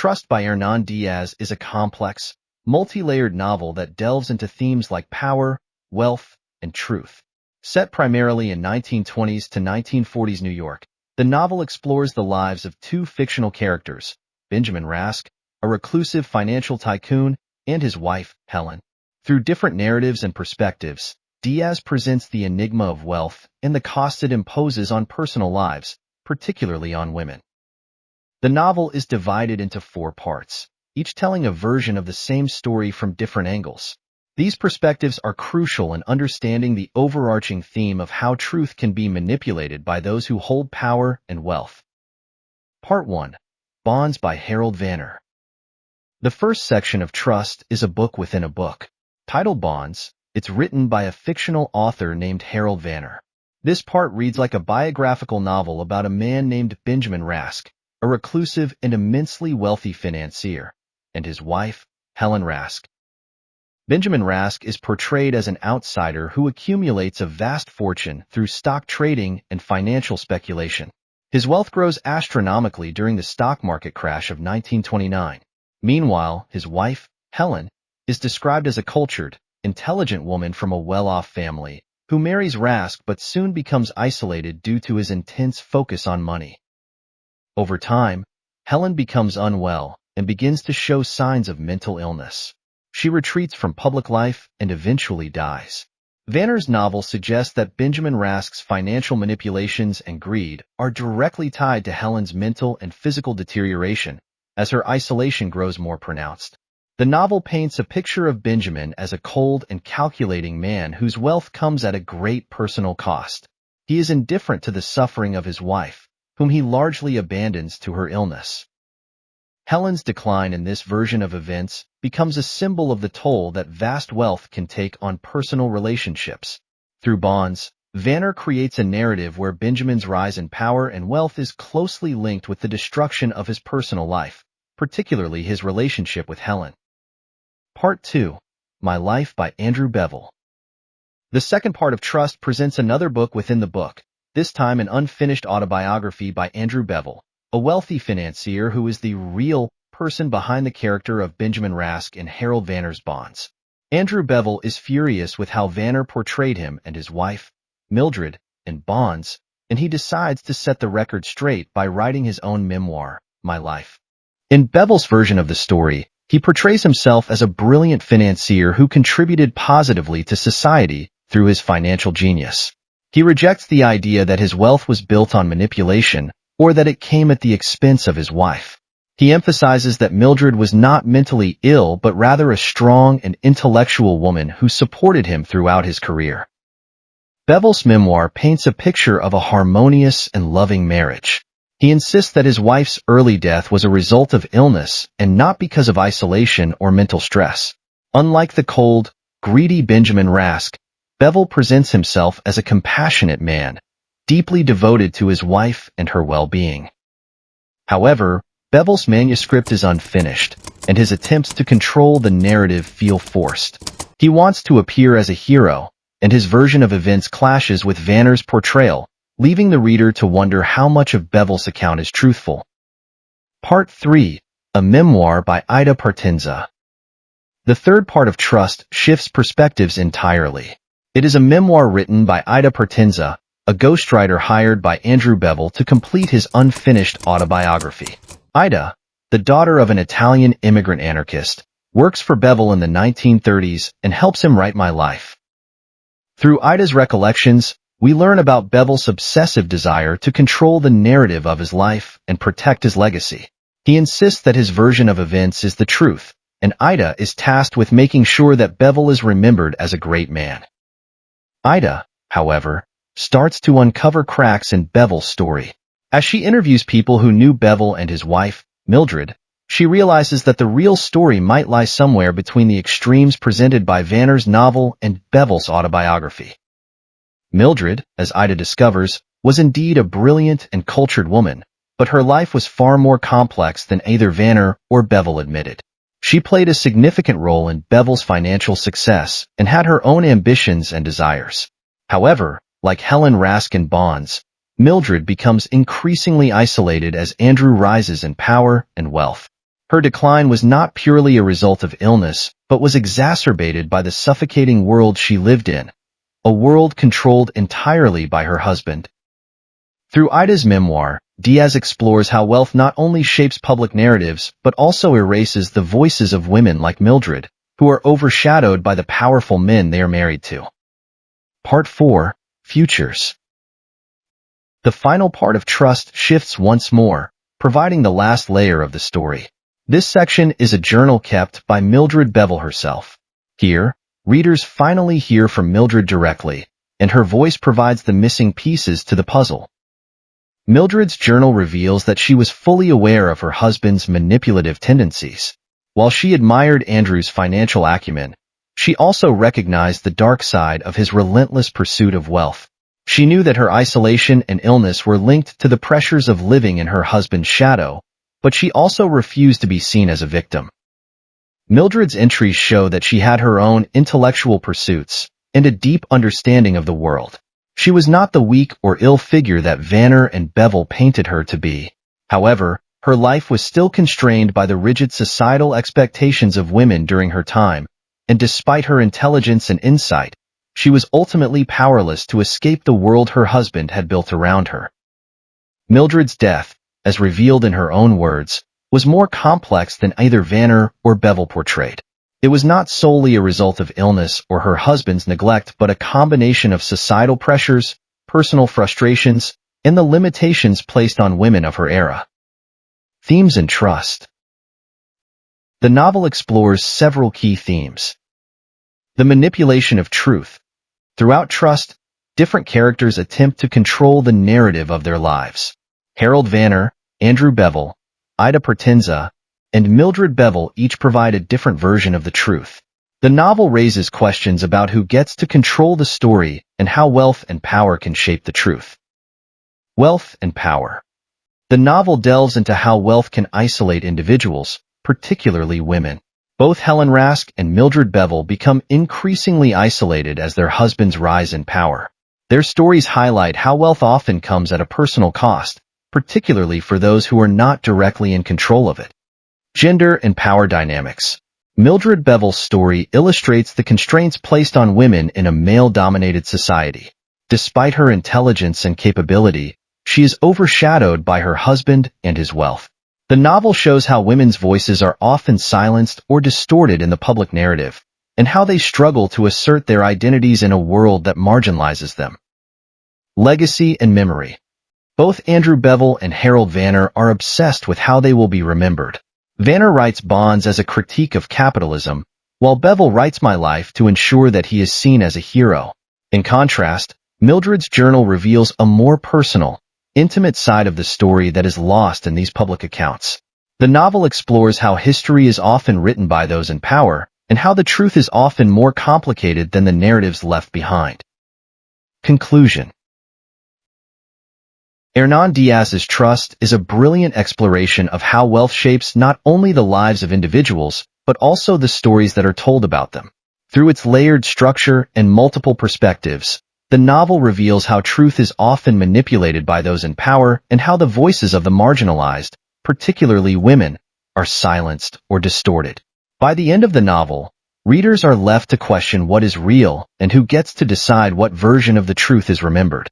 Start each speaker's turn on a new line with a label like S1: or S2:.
S1: Trust by Hernán Diaz is a complex, multi-layered novel that delves into themes like power, wealth, and truth. Set primarily in 1920s to 1940s New York, the novel explores the lives of two fictional characters, Benjamin Rask, a reclusive financial tycoon, and his wife, Helen. Through different narratives and perspectives, Diaz presents the enigma of wealth and the cost it imposes on personal lives, particularly on women. The novel is divided into 4 parts, each telling a version of the same story from different angles. These perspectives are crucial in understanding the overarching theme of how truth can be manipulated by those who hold power and wealth. Part 1. Bonds by Harold Vanner. The first section of Trust is a book within a book. Titled Bonds, it's written by a fictional author named Harold Vanner. This part reads like a biographical novel about a man named Benjamin Rask, a reclusive and immensely wealthy financier, and his wife, Helen Rask. Benjamin Rask is portrayed as an outsider who accumulates a vast fortune through stock trading and financial speculation. His wealth grows astronomically during the stock market crash of 1929. Meanwhile, his wife, Helen, is described as a cultured, intelligent woman from a well-off family who marries Rask but soon becomes isolated due to his intense focus on money. Over time, Helen becomes unwell and begins to show signs of mental illness. She retreats from public life and eventually dies. Vanner's novel suggests that Benjamin Rask's financial manipulations and greed are directly tied to Helen's mental and physical deterioration as her isolation grows more pronounced. The novel paints a picture of Benjamin as a cold and calculating man whose wealth comes at a great personal cost. He is indifferent to the suffering of his wife, whom he largely abandons to her illness. Helen's decline in this version of events becomes a symbol of the toll that vast wealth can take on personal relationships. Through Bonds, Vanner creates a narrative where Benjamin's rise in power and wealth is closely linked with the destruction of his personal life, particularly his relationship with Helen. Part 2. My Life by Andrew Bevel. The second part of Trust presents another book within the book, this time an unfinished autobiography by Andrew Bevel, a wealthy financier who is the real person behind the character of Benjamin Rask in Harold Vanner's Bonds. Andrew Bevel is furious with how Vanner portrayed him and his wife, Mildred, in Bonds, and he decides to set the record straight by writing his own memoir, My Life. In Bevel's version of the story, he portrays himself as a brilliant financier who contributed positively to society through his financial genius. He rejects the idea that his wealth was built on manipulation or that it came at the expense of his wife. He emphasizes that Mildred was not mentally ill but rather a strong and intellectual woman who supported him throughout his career. Bevel's memoir paints a picture of a harmonious and loving marriage. He insists that his wife's early death was a result of illness and not because of isolation or mental stress. Unlike the cold, greedy Benjamin Rask, Bevel presents himself as a compassionate man, deeply devoted to his wife and her well-being. However, Bevel's manuscript is unfinished, and his attempts to control the narrative feel forced. He wants to appear as a hero, and his version of events clashes with Vanner's portrayal, leaving the reader to wonder how much of Bevel's account is truthful. Part 3. A Memoir by Ida Partenza. The third part of Trust shifts perspectives entirely. It is a memoir written by Ida Partenza, a ghostwriter hired by Andrew Bevel to complete his unfinished autobiography. Ida, the daughter of an Italian immigrant anarchist, works for Bevel in the 1930s and helps him write My Life. Through Ida's recollections, we learn about Bevel's obsessive desire to control the narrative of his life and protect his legacy. He insists that his version of events is the truth, and Ida is tasked with making sure that Bevel is remembered as a great man. Ida, however, starts to uncover cracks in Bevel's story. As she interviews people who knew Bevel and his wife, Mildred, she realizes that the real story might lie somewhere between the extremes presented by Vanner's novel and Bevel's autobiography. Mildred, as Ida discovers, was indeed a brilliant and cultured woman, but her life was far more complex than either Vanner or Bevel admitted. She played a significant role in Bevel's financial success and had her own ambitions and desires. However, like Helen Rask in Bonds, Mildred becomes increasingly isolated as Andrew rises in power and wealth. Her decline was not purely a result of illness, but was exacerbated by the suffocating world she lived in, a world controlled entirely by her husband. Through Ida's memoir, Diaz explores how wealth not only shapes public narratives but also erases the voices of women like Mildred, who are overshadowed by the powerful men they are married to. Part 4. Futures. The final part of Trust shifts once more, providing the last layer of the story. This section is a journal kept by Mildred Bevel herself. Here, readers finally hear from Mildred directly, and her voice provides the missing pieces to the puzzle. Mildred's journal reveals that she was fully aware of her husband's manipulative tendencies. While she admired Andrew's financial acumen, she also recognized the dark side of his relentless pursuit of wealth. She knew that her isolation and illness were linked to the pressures of living in her husband's shadow, but she also refused to be seen as a victim. Mildred's entries show that she had her own intellectual pursuits and a deep understanding of the world. She was not the weak or ill figure that Vanner and Bevel painted her to be. However, her life was still constrained by the rigid societal expectations of women during her time, and despite her intelligence and insight, she was ultimately powerless to escape the world her husband had built around her. Mildred's death, as revealed in her own words, was more complex than either Vanner or Bevel portrayed. It was not solely a result of illness or her husband's neglect, but a combination of societal pressures, personal frustrations, and the limitations placed on women of her era. Themes and Trust. The novel explores several key themes. The manipulation of truth. Throughout Trust, different characters attempt to control the narrative of their lives. Harold Vanner, Andrew Bevel, Ida Pertenza, and Mildred Bevel each provide a different version of the truth. The novel raises questions about who gets to control the story and how wealth and power can shape the truth. Wealth and power. The novel delves into how wealth can isolate individuals, particularly women. Both Helen Rask and Mildred Bevel become increasingly isolated as their husbands rise in power. Their stories highlight how wealth often comes at a personal cost, particularly for those who are not directly in control of it. Gender and power dynamics. Mildred Bevel's story illustrates the constraints placed on women in a male-dominated society. Despite her intelligence and capability, she is overshadowed by her husband and his wealth. The novel shows how women's voices are often silenced or distorted in the public narrative, and how they struggle to assert their identities in a world that marginalizes them. Legacy and memory. Both Andrew Bevel and Harold Vanner are obsessed with how they will be remembered. Vanner writes Bonds as a critique of capitalism, while Bevel writes My Life to ensure that he is seen as a hero. In contrast, Mildred's journal reveals a more personal, intimate side of the story that is lost in these public accounts. The novel explores how history is often written by those in power, and how the truth is often more complicated than the narratives left behind. Conclusion. Hernán Diaz's Trust is a brilliant exploration of how wealth shapes not only the lives of individuals, but also the stories that are told about them. Through its layered structure and multiple perspectives, the novel reveals how truth is often manipulated by those in power and how the voices of the marginalized, particularly women, are silenced or distorted. By the end of the novel, readers are left to question what is real and who gets to decide what version of the truth is remembered.